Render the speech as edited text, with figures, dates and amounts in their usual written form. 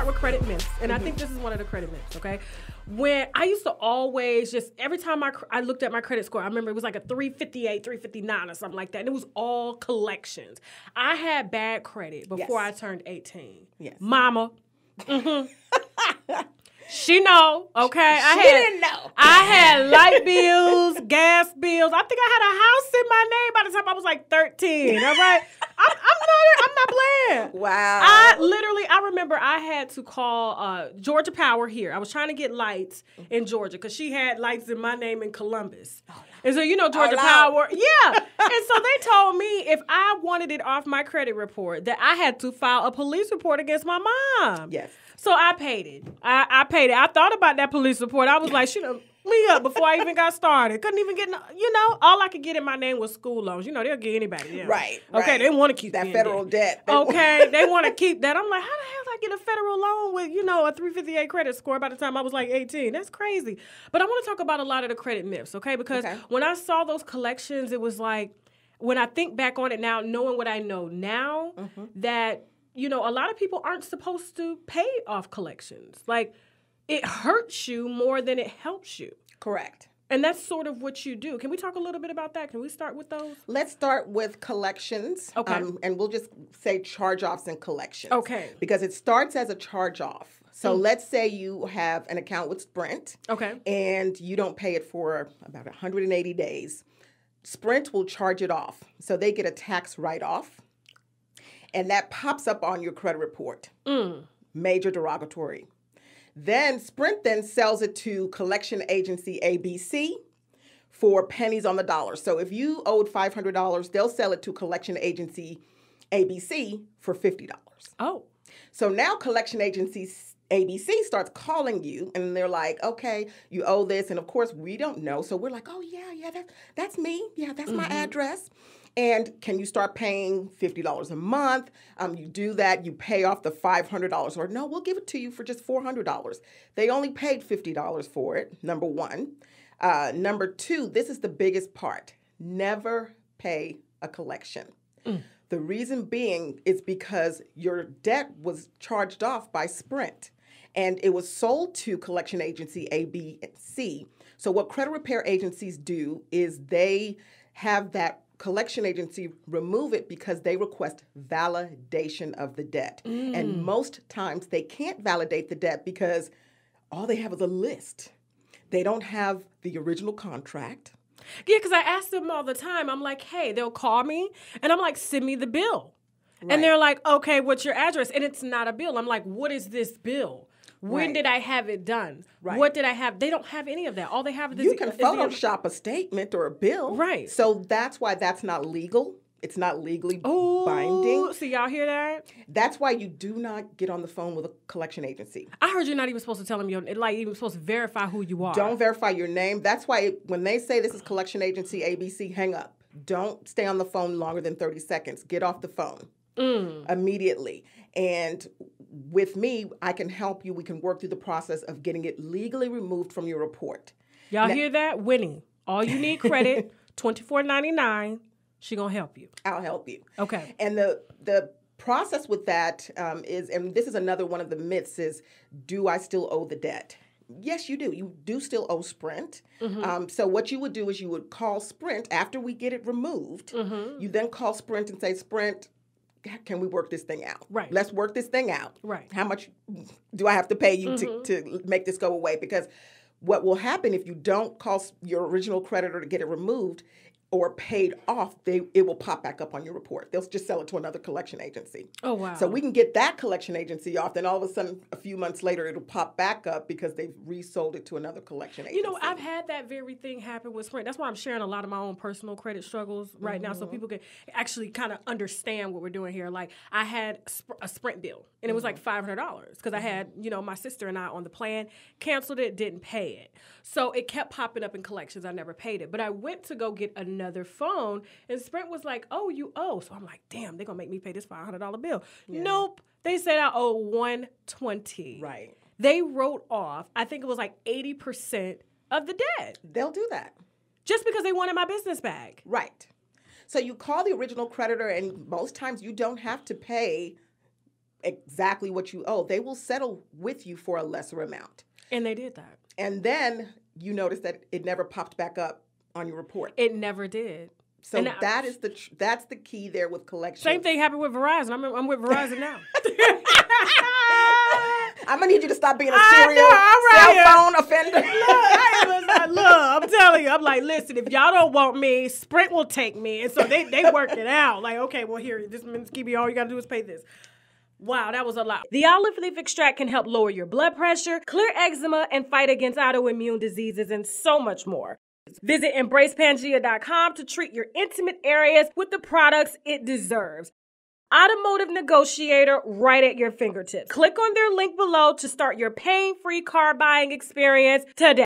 start with credit myths, and I think this is one of the credit myths, okay? When I used to always just, every time I looked at my credit score, I remember it was like a 358, 359 or something like that, and it was all collections. I had bad credit before I turned 18. Yes. Mama. She know, okay? She didn't know. I had light bills, gas bills. I think I had a house in my name by the time I was like 13. All right? I'm not playing. Wow. I remember I had to call Georgia Power here. I was trying to get lights in Georgia because she had lights in my name in Columbus. And so, Georgia Power. Yeah. And so they told me if I wanted it off my credit report that I had to file a police report against my mom. Yes. So I paid it. I paid it. I thought about that police report. I was like, she done me up before I even got started. Couldn't even get, all I could get in my name was school loans. They'll get anybody. Yeah. Right. Okay, they want to keep that federal debt. Okay, they want to keep that. I'm like, how the hell did I get a federal loan with, a 358 credit score by the time I was like 18? That's crazy. But I want to talk about a lot of the credit myths, okay? Because when I saw those collections, it was like, when I think back on it now, knowing what I know now, that a lot of people aren't supposed to pay off collections. Like, it hurts you more than it helps you. Correct. And that's sort of what you do. Can we talk a little bit about that? Can we start with those? Let's start with collections. Okay. And we'll just say charge-offs and collections. Okay. Because it starts as a charge-off. So let's say you have an account with Sprint. Okay. And you don't pay it for about 180 days. Sprint will charge it off. So they get a tax write-off. And that pops up on your credit report. Major derogatory. Then Sprint then sells it to collection agency ABC for pennies on the dollar. So if you owed $500, they'll sell it to collection agency ABC for $50. Oh. So now collection agency ABC starts calling you, and they're like, okay, you owe this. And of course, we don't know. So we're like, oh, yeah, that's me. Yeah, that's my address. And can you start paying $50 a month? You do that, you pay off the $500. Or no, we'll give it to you for just $400. They only paid $50 for it, number one. Number two, this is the biggest part. Never pay a collection. The reason being is because your debt was charged off by Sprint. And it was sold to collection agency ABC. So what credit repair agencies do is they have that collection agency remove it because they request validation of the debt. And most times they can't validate the debt because all they have is a list. They don't have the original contract. Yeah, because I ask them all the time. I'm like, hey, they'll call me, and I'm like, send me the bill. Right. And they're like, okay, what's your address? And it's not a bill. I'm like, what is this bill? When did I have it done? Right. What did I have? They don't have any of that. All they have is you can Photoshop a statement or a bill. Right. So that's why that's not legal. It's not legally binding. So y'all hear that? That's why you do not get on the phone with a collection agency. I heard you're not even supposed to tell them even supposed to verify who you are. Don't verify your name. That's why when they say this is collection agency ABC, hang up. Don't stay on the phone longer than 30 seconds. Get off the phone immediately. And with me, I can help you. We can work through the process of getting it legally removed from your report. Y'all hear that? Winnie, all you need credit, $24.99. She gonna help you. I'll help you. Okay. And the process with that is, and this is another one of the myths, is do I still owe the debt? Yes, you do. You do still owe Sprint. So what you would do is you would call Sprint after we get it removed. You then call Sprint and say, Sprint, can we work this thing out? Right. Let's work this thing out. Right. How much do I have to pay you to make this go away? Because what will happen if you don't call your original creditor to get it removed or paid off, it will pop back up on your report. They'll just sell it to another collection agency. Oh, wow. So we can get that collection agency off. Then all of a sudden, a few months later, it'll pop back up because they've resold it to another collection agency. I've had that very thing happen with Sprint. That's why I'm sharing a lot of my own personal credit struggles right now so people can actually kind of understand what we're doing here. Like, I had a Sprint bill, and it was like $500 because I had, my sister and I on the plan, canceled it, didn't pay it. So it kept popping up in collections. I never paid it. But I went to go get another phone, and Sprint was like, oh, you owe. So I'm like, damn, they're going to make me pay this $500 bill. Yeah. Nope. They said I owe $120. Right. They wrote off, I think it was like 80% of the debt. They'll do that. Just because they wanted my business back. Right. So you call the original creditor, and most times you don't have to pay exactly what you owe, they will settle with you for a lesser amount. And they did that. And then you notice that it never popped back up on your report. It never did. So that's the key there with collection. Same thing happened with Verizon. I'm with Verizon now. I'm gonna need you to stop being a serial cell phone offender. Look, I'm telling you, I'm like, listen, if y'all don't want me, Sprint will take me. And so they work it out. Like, okay, well, here, this means keep you, all you gotta do is pay this. Wow, that was a lot. The olive leaf extract can help lower your blood pressure, clear eczema, and fight against autoimmune diseases, and so much more. Visit EmbracePangea.com to treat your intimate areas with the products it deserves. Automotive Negotiator right at your fingertips. Click on their link below to start your pain-free car buying experience today.